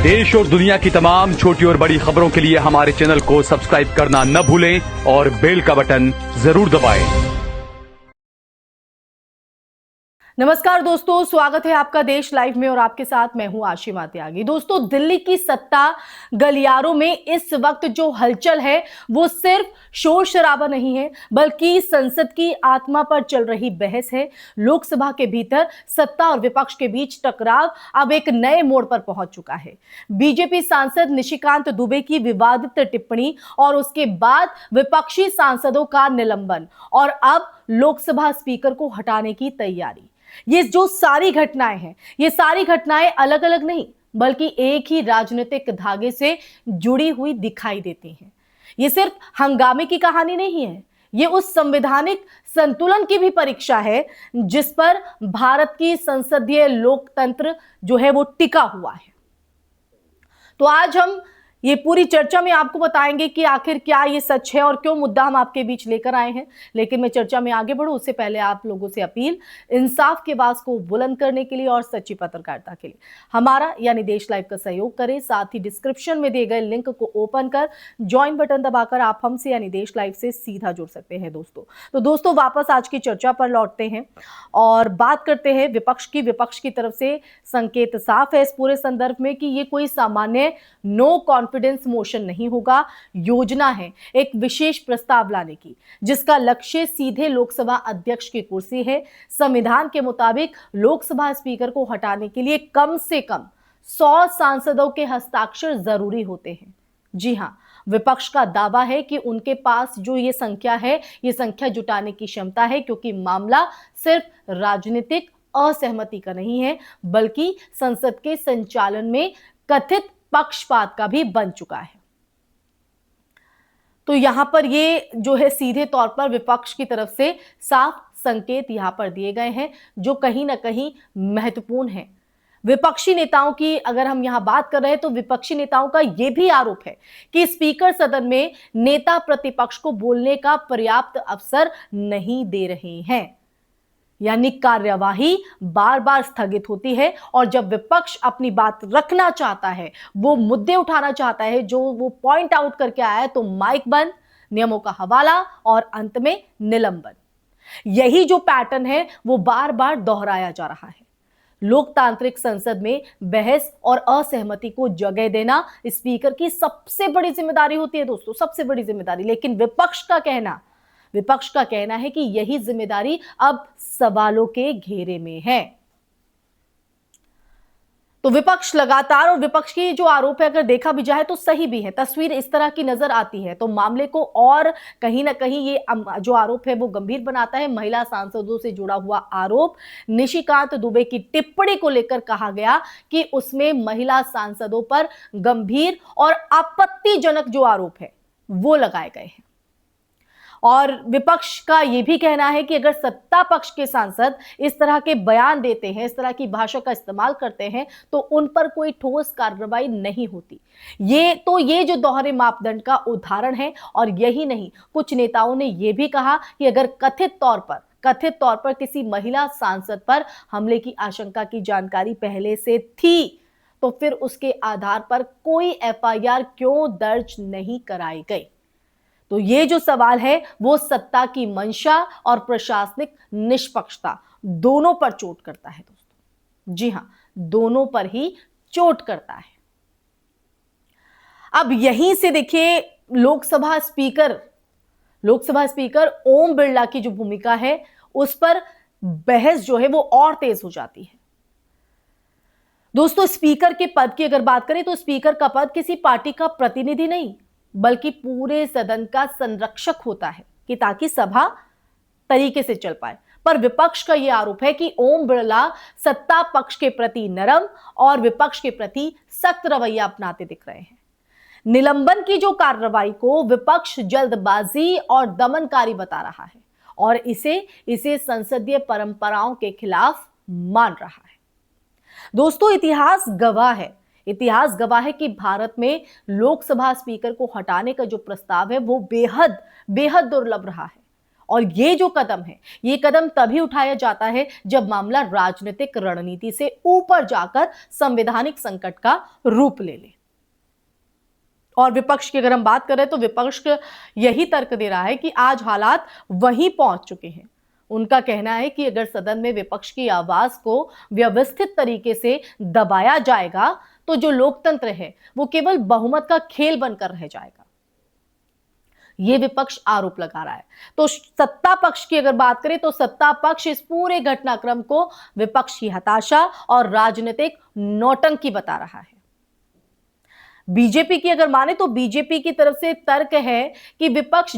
देश और दुनिया की तमाम छोटी और बड़ी खबरों के लिए हमारे चैनल को सब्सक्राइब करना न भूलें और बेल का बटन जरूर दबाएं। नमस्कार दोस्तों, स्वागत है आपका देश लाइव में और आपके साथ मैं हूं आशिमा त्यागी। दोस्तों, दिल्ली की सत्ता गलियारों में इस वक्त जो हलचल है वो सिर्फ शोर शराबा नहीं है, बल्कि संसद की आत्मा पर चल रही बहस है। लोकसभा के भीतर सत्ता और विपक्ष के बीच टकराव अब एक नए मोड़ पर पहुंच चुका है। बीजेपी सांसद निशिकांत दुबे की विवादित टिप्पणी और उसके बाद विपक्षी सांसदों का निलंबन और अब लोकसभा स्पीकर को हटाने की तैयारी। ये जो सारी घटनाएं हैं, ये सारी घटनाएं अलग अलग नहीं बल्कि एक ही राजनीतिक धागे से जुड़ी हुई दिखाई देती हैं। ये सिर्फ हंगामे की कहानी नहीं है, ये उस संवैधानिक संतुलन की भी परीक्षा है जिस पर भारत की संसदीय लोकतंत्र जो है वो टिका हुआ है। तो आज हम ये पूरी चर्चा में आपको बताएंगे कि आखिर क्या ये सच है और क्यों मुद्दा हम आपके बीच लेकर आए हैं। लेकिन मैं चर्चा में आगे बढ़ूं उससे पहले आप लोगों से अपील, इंसाफ की आवाज को बुलंद करने के लिए और सच्ची पत्रकारिता के लिए हमारा यानी देश लाइव का सहयोग करें। साथ ही डिस्क्रिप्शन में दिए गए लिंक को ओपन कर ज्वाइन बटन दबाकर आप हमसे यानी देश लाइव से सीधा जुड़ सकते हैं। दोस्तों वापस आज की चर्चा पर लौटते हैं और बात करते हैं विपक्ष की तरफ से संकेत साफ है इस पूरे संदर्भ में कि ये कोई सामान्य नो कॉन्फिडेंस मोशन नहीं होगा। योजना है एक विशेष प्रस्ताव लाने की जिसका लक्ष्य सीधे लोकसभा अध्यक्ष की कुर्सी है। संविधान के मुताबिक लोकसभा स्पीकर को हटाने के लिए कम से कम 100 सांसदों के हस्ताक्षर जरूरी होते हैं। जी हां, विपक्ष का दावा है कि उनके पास जो ये संख्या है, ये संख्या जुटाने की क्षमता है, क्योंकि मामला सिर्फ राजनीतिक असहमति का नहीं है बल्कि संसद के संचालन में कथित पक्षपात का भी बन चुका है। तो यहां पर ये जो है सीधे तौर पर विपक्ष की तरफ से साफ संकेत यहां पर दिए गए हैं जो कहीं ना कहीं महत्वपूर्ण है। विपक्षी नेताओं की अगर हम यहां बात कर रहे हैं तो विपक्षी नेताओं का यह भी आरोप है कि स्पीकर सदन में नेता प्रतिपक्ष को बोलने का पर्याप्त अवसर नहीं दे रहे हैं, यानी कार्यवाही बार बार स्थगित होती है और जब विपक्ष अपनी बात रखना चाहता है, वो मुद्दे उठाना चाहता है जो वो पॉइंट आउट करके आया है, तो माइक बंद, नियमों का हवाला और अंत में निलंबन। यही जो पैटर्न है वो बार बार दोहराया जा रहा है। लोकतांत्रिक संसद में बहस और असहमति को जगह देना स्पीकर की सबसे बड़ी जिम्मेदारी होती है दोस्तों, सबसे बड़ी जिम्मेदारी। लेकिन विपक्ष का कहना है कि यही जिम्मेदारी अब सवालों के घेरे में है। तो विपक्ष लगातार और विपक्ष की जो आरोप है अगर देखा भी जाए तो सही भी है, तस्वीर इस तरह की नजर आती है तो मामले को और कहीं ना कहीं ये जो आरोप है वो गंभीर बनाता है। महिला सांसदों से जुड़ा हुआ आरोप, निशिकांत दुबे की टिप्पणी को लेकर कहा गया कि उसमें महिला सांसदों पर गंभीर और आपत्तिजनक जो आरोप है वो लगाए गए हैं। और विपक्ष का यह भी कहना है कि अगर सत्ता पक्ष के सांसद इस तरह के बयान देते हैं, इस तरह की भाषा का इस्तेमाल करते हैं तो उन पर कोई ठोस कार्रवाई नहीं होती। ये जो दोहरे मापदंड का उदाहरण है। और यही नहीं, कुछ नेताओं ने यह भी कहा कि अगर कथित तौर पर किसी महिला सांसद पर हमले की आशंका की जानकारी पहले से थी तो फिर उसके आधार पर कोई एफआईआर क्यों दर्ज नहीं कराई गई। तो ये जो सवाल है वो सत्ता की मंशा और प्रशासनिक निष्पक्षता दोनों पर चोट करता है दोस्तों। जी हां, दोनों पर ही चोट करता है। अब यहीं से देखिए लोकसभा स्पीकर ओम बिरला की जो भूमिका है उस पर बहस जो है वो और तेज हो जाती है। दोस्तों, स्पीकर के पद की अगर बात करें तो स्पीकर का पद किसी पार्टी का प्रतिनिधि नहीं बल्कि पूरे सदन का संरक्षक होता है कि ताकि सभा तरीके से चल पाए। पर विपक्ष का यह आरोप है कि ओम बिरला सत्ता पक्ष के प्रति नरम और विपक्ष के प्रति सख्त रवैया अपनाते दिख रहे हैं। निलंबन की जो कार्रवाई को विपक्ष जल्दबाजी और दमनकारी बता रहा है और इसे संसदीय परंपराओं के खिलाफ मान रहा है। दोस्तों, इतिहास गवाह है कि भारत में लोकसभा स्पीकर को हटाने का जो प्रस्ताव है वो बेहद दुर्लभ रहा है और ये जो कदम है, ये कदम तभी उठाया जाता है जब मामला राजनीतिक रणनीति से ऊपर जाकर संवैधानिक संकट का रूप ले ले। और विपक्ष की अगर हम बात करें तो विपक्ष यही तर्क दे रहा है कि आज हालात वहीं पहुंच चुके हैं। उनका कहना है कि अगर सदन में विपक्ष की आवाज को व्यवस्थित तरीके से दबाया जाएगा तो जो लोकतंत्र है वो केवल बहुमत का खेल बनकर रह जाएगा। ये विपक्ष आरोप लगा रहा है। तो सत्ता पक्ष की अगर बात करें तो सत्ता पक्ष इस पूरे घटनाक्रम को विपक्ष की हताशा और राजनीतिक नौटंकी बता रहा है। बीजेपी की अगर माने तो बीजेपी की तरफ से तर्क है कि विपक्ष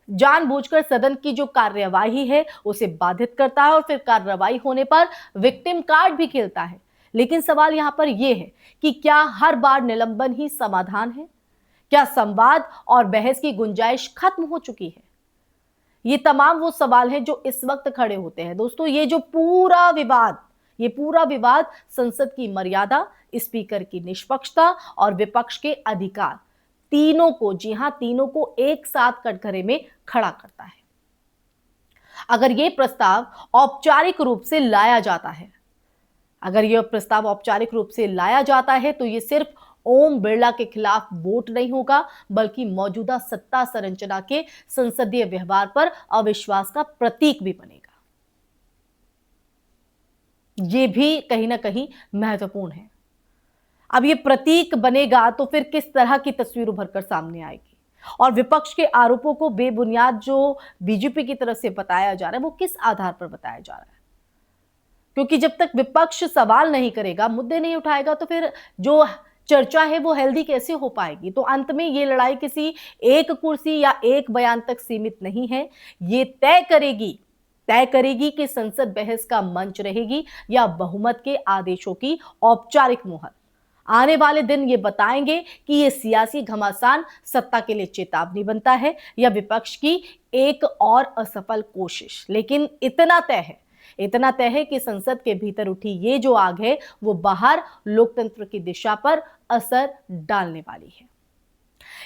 जानबूझकर सदन की जो कार्यवाही है उसे बाधित करता है और फिर कार्रवाई होने पर विक्टिम कार्ड भी खेलता है। लेकिन सवाल यहां पर यह है कि क्या हर बार निलंबन ही समाधान है? क्या संवाद और बहस की गुंजाइश खत्म हो चुकी है? ये तमाम वो सवाल हैं जो इस वक्त खड़े होते हैं। दोस्तों, ये पूरा विवाद संसद की मर्यादा, स्पीकर की निष्पक्षता और विपक्ष के अधिकार, तीनों को एक साथ कटघरे में खड़ा करता है। अगर यह प्रस्ताव औपचारिक रूप से लाया जाता है तो यह सिर्फ ओम बिरला के खिलाफ वोट नहीं होगा, बल्कि मौजूदा सत्ता संरचना के संसदीय व्यवहार पर अविश्वास का प्रतीक भी बनेगा। यह भी कहीं ना कहीं महत्वपूर्ण है। अब यह प्रतीक बनेगा तो फिर किस तरह की तस्वीर उभर कर सामने आएगी और विपक्ष के आरोपों को बेबुनियाद जो बीजेपी की तरफ से बताया जा रहा है वो किस आधार पर बताया जा रहा है? क्योंकि जब तक विपक्ष सवाल नहीं करेगा, मुद्दे नहीं उठाएगा, तो फिर जो चर्चा है वो हेल्दी कैसे हो पाएगी? तो अंत में ये लड़ाई किसी एक कुर्सी या एक बयान तक सीमित नहीं है। ये तय करेगी कि संसद बहस का मंच रहेगी या बहुमत के आदेशों की औपचारिक मुहर। आने वाले दिन ये बताएंगे कि ये सियासी घमासान सत्ता के लिए चेतावनी बनता है या विपक्ष की एक और असफल कोशिश। लेकिन इतना तय है कि संसद के भीतर उठी ये जो आग है वो बाहर लोकतंत्र की दिशा पर असर डालने वाली है।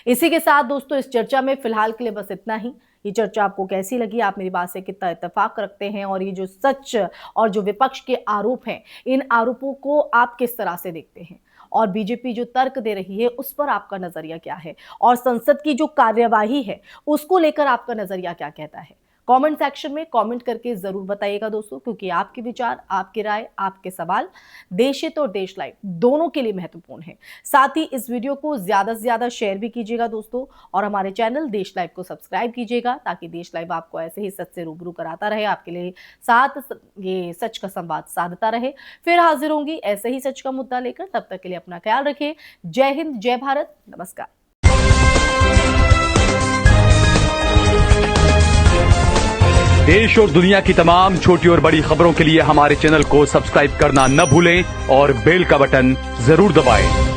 इसी के साथ दोस्तों इस चर्चा में फिलहाल के लिए बस इतना ही। ये चर्चा आपको कैसी लगी? आप मेरी बात से कितना इत्तेफाक रखते हैं? और ये जो सच और जो विपक्ष के आरोप हैं, इन आरोपों को आप किस तरह से देखते हैं? और बीजेपी जो तर्क दे रही है उस पर आपका नजरिया क्या है? और संसद की जो कार्यवाही है उसको लेकर आपका नजरिया क्या कहता है? कमेंट सेक्शन में कमेंट करके जरूर बताइएगा दोस्तों, क्योंकि आपके विचार, आपकी राय, आपके सवाल देशहित और देश लाइव दोनों के लिए महत्वपूर्ण है। साथ ही इस वीडियो को ज्यादा से ज्यादा शेयर भी कीजिएगा दोस्तों, और हमारे चैनल देश लाइव को सब्सक्राइब कीजिएगा ताकि देश लाइव आपको ऐसे ही सच से रूबरू कराता रहे, आपके लिए साथ ये सच का संवाद साधता रहे। फिर हाजिर होंगी ऐसे ही सच का मुद्दा लेकर। तब तक के लिए अपना ख्याल रखिए। जय हिंद, जय भारत, नमस्कार। देश और दुनिया की तमाम छोटी और बड़ी खबरों के लिए हमारे चैनल को सब्सक्राइब करना न भूलें और बेल का बटन जरूर दबाएं।